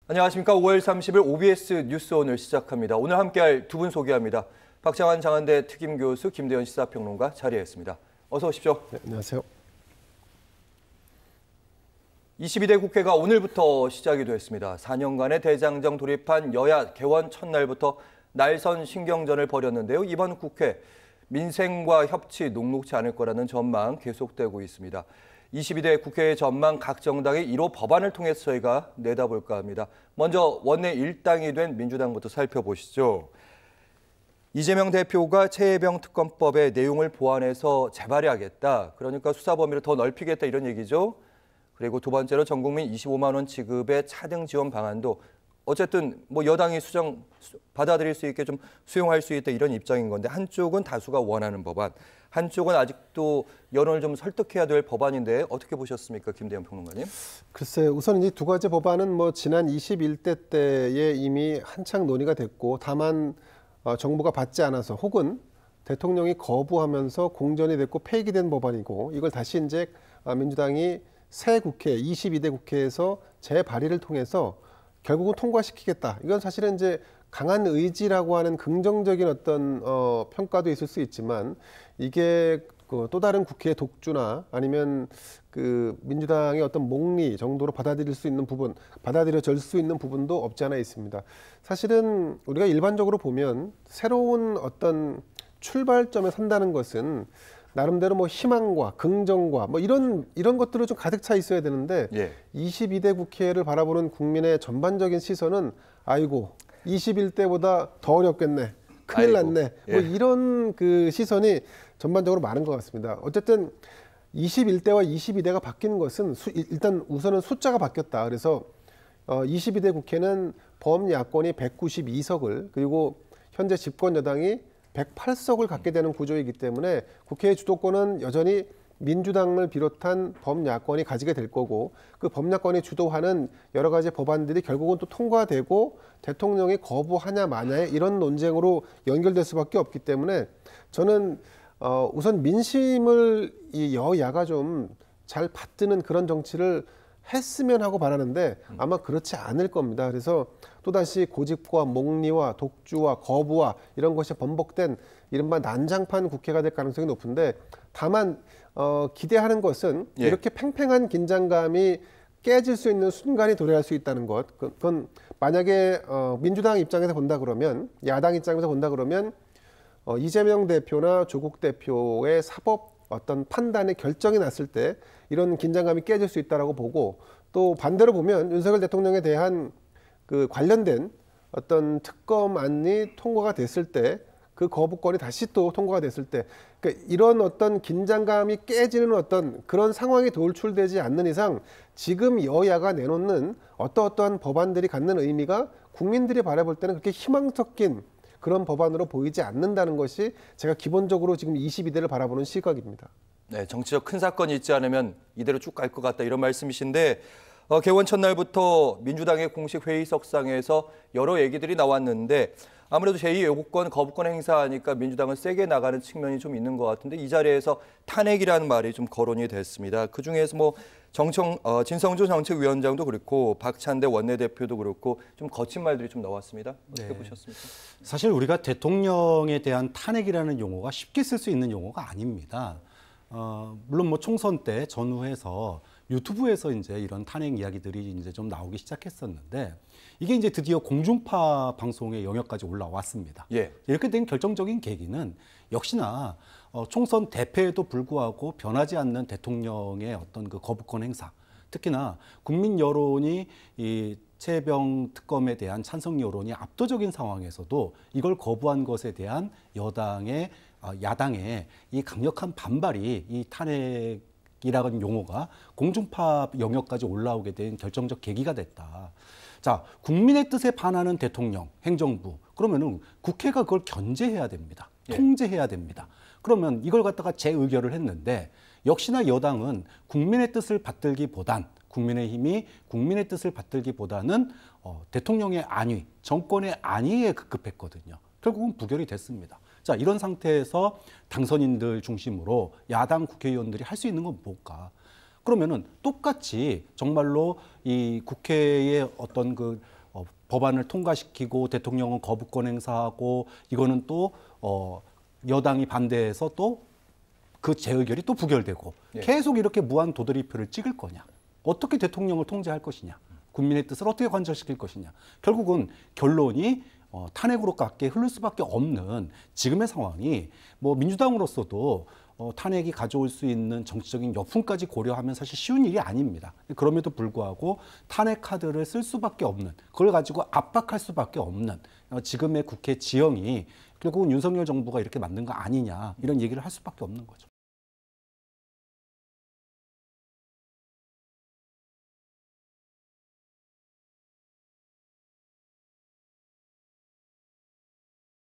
안녕하십니까. 5월 30일 OBS 뉴스 오늘 시작합니다. 오늘 함께할 두 분 소개합니다. 박장환 장한대 특임교수, 김대현 시사평론가 자리했습니다. 어서 오십시오. 네, 안녕하세요. 22대 국회가 오늘부터 시작이 됐습니다. 4년간의 대장정 돌입한 여야 개원 첫날부터 날선 신경전을 벌였는데요. 이번 국회 민생과 협치 녹록지 않을 거라는 전망 계속되고 있습니다. 22대 국회의 전망 각 정당의 1호 법안을 통해서 저희가 내다볼까 합니다. 먼저 원내 일당이 된 민주당부터 살펴보시죠. 이재명 대표가 최혜병 특검법의 내용을 보완해서 재발의하겠다. 그러니까 수사 범위를 더 넓히겠다 이런 얘기죠. 그리고 두 번째로 전국민 25만 원 지급의 차등 지원 방안도 어쨌든 여당이 받아들일 수 있게 좀 수용할 수 있다 이런 입장인 건데 한쪽은 다수가 원하는 법안, 한쪽은 아직도 여론을 좀 설득해야 될 법안인데 어떻게 보셨습니까, 김대현 평론가님? 글쎄, 우선 이 두 가지 법안은 지난 21대 때에 이미 한창 논의가 됐고, 다만 정부가 받지 않아서 혹은 대통령이 거부하면서 공전이 됐고 폐기된 법안이고, 이걸 다시 이제 민주당이 새 국회 22대 국회에서 재발의를 통해서 결국은 통과시키겠다. 이건 사실은 이제 강한 의지라고 하는 긍정적인 어떤 평가도 있을 수 있지만, 이게 또 다른 국회의 독주나 아니면 그 민주당의 어떤 목리 정도로 받아들여질 수 있는 부분도 없지 않아 있습니다. 사실은 우리가 일반적으로 보면 새로운 어떤 출발점에 선다는 것은 나름대로 희망과 긍정과 이런 것들을 좀 가득 차 있어야 되는데, 22대 국회를 바라보는 국민의 전반적인 시선은 아이고 21대보다 더 어렵겠네, 큰일 났네, 이런 그 시선이 전반적으로 많은 것 같습니다. 어쨌든 21대와 22대가 바뀌는 것은 일단 우선은 숫자가 바뀌었다. 그래서 22대 국회는 범야권이 192석을 그리고 현재 집권 여당이 108석을 갖게 되는 구조이기 때문에 국회의 주도권은 여전히 민주당을 비롯한 범야권이 가지게 될 거고, 그 범야권이 주도하는 여러 가지 법안들이 결국은 또 통과되고 대통령이 거부하냐 마냐의 이런 논쟁으로 연결될 수밖에 없기 때문에 저는 우선 민심을 이 여야가 좀 잘 받드는 그런 정치를 했으면 하고 바라는데 아마 그렇지 않을 겁니다. 그래서 또다시 고집과 목리와 독주와 거부와 이런 것이 번복된 이른바 난장판 국회가 될 가능성이 높은데, 다만 기대하는 것은 이렇게 팽팽한 긴장감이 깨질 수 있는 순간이 도래할 수 있다는 것. 그건 만약에 민주당 입장에서 본다 그러면, 야당 입장에서 본다 그러면 이재명 대표나 조국 대표의 사법 어떤 판단의 결정이 났을 때 이런 긴장감이 깨질 수 있다라고 보고, 또 반대로 보면 윤석열 대통령에 대한 그 관련된 어떤 특검안이 통과가 됐을 때, 그 거부권이 다시 또 통과가 됐을 때, 그러니까 이런 어떤 긴장감이 깨지는 어떤 그런 상황이 돌출되지 않는 이상 지금 여야가 내놓는 어떠한 법안들이 갖는 의미가 국민들이 바라볼 때는 그렇게 희망 섞인 그런 법안으로 보이지 않는다는 것이 제가 기본적으로 지금 22대를 바라보는 시각입니다. 네, 정치적 큰 사건이 있지 않으면 이대로 쭉 갈 것 같다 이런 말씀이신데, 개원 첫날부터 민주당의 공식 회의석상에서 여러 얘기들이 나왔는데 아무래도 제2외국권 거부권 행사하니까 민주당은 세게 나가는 측면이 좀 있는 것 같은데, 이 자리에서 탄핵이라는 말이 좀 거론이 됐습니다. 그중에서 진성준 정책위원장도 그렇고 박찬대 원내대표도 그렇고 좀 거친 말들이 좀 나왔습니다. 어떻게 보셨습니까? 사실 우리가 대통령에 대한 탄핵이라는 용어가 쉽게 쓸 수 있는 용어가 아닙니다. 물론 총선 때 전후해서 유튜브에서 이제 이런 탄핵 이야기들이 이제 좀 나오기 시작했었는데, 이게 이제 드디어 공중파 방송의 영역까지 올라왔습니다. 이렇게 된 결정적인 계기는 역시나 총선 대패에도 불구하고 변하지 않는 대통령의 어떤 그 거부권 행사, 특히나 국민 여론이 이 최혜병 특검에 대한 찬성 여론이 압도적인 상황에서도 이걸 거부한 것에 대한 야당의 이 강력한 반발이 이 탄핵이라는 용어가 공중파 영역까지 올라오게 된 결정적 계기가 됐다. 자, 국민의 뜻에 반하는 대통령, 행정부, 그러면은 국회가 그걸 견제해야 됩니다. 통제해야 됩니다. 그러면 이걸 갖다가 재의결을 했는데, 역시나 여당은 국민의 뜻을 받들기보단, 국민의힘이 국민의 뜻을 받들기보다는 대통령의 안위, 정권의 안위에 급급했거든요. 결국은 부결이 됐습니다. 자, 이런 상태에서 당선인들 중심으로 야당 국회의원들이 할 수 있는 건 뭘까? 그러면은 똑같이 정말로 이 국회의 어떤 그 법안을 통과시키고 대통령은 거부권 행사하고 이거는 또 여당이 반대해서 또 그 재의결이 또 부결되고 예. 계속 이렇게 무한 도돌이표를 찍을 거냐? 어떻게 대통령을 통제할 것이냐? 국민의 뜻을 어떻게 관철시킬 것이냐? 결국은 결론이 탄핵으로밖에 흐를 수밖에 없는 지금의 상황이 뭐 민주당으로서도 탄핵이 가져올 수 있는 정치적인 여풍까지 고려하면 사실 쉬운 일이 아닙니다. 그럼에도 불구하고 탄핵 카드를 쓸 수밖에 없는, 그걸 가지고 압박할 수밖에 없는 지금의 국회 지형이 결국은 윤석열 정부가 이렇게 만든 거 아니냐, 이런 얘기를 할 수밖에 없는 거죠.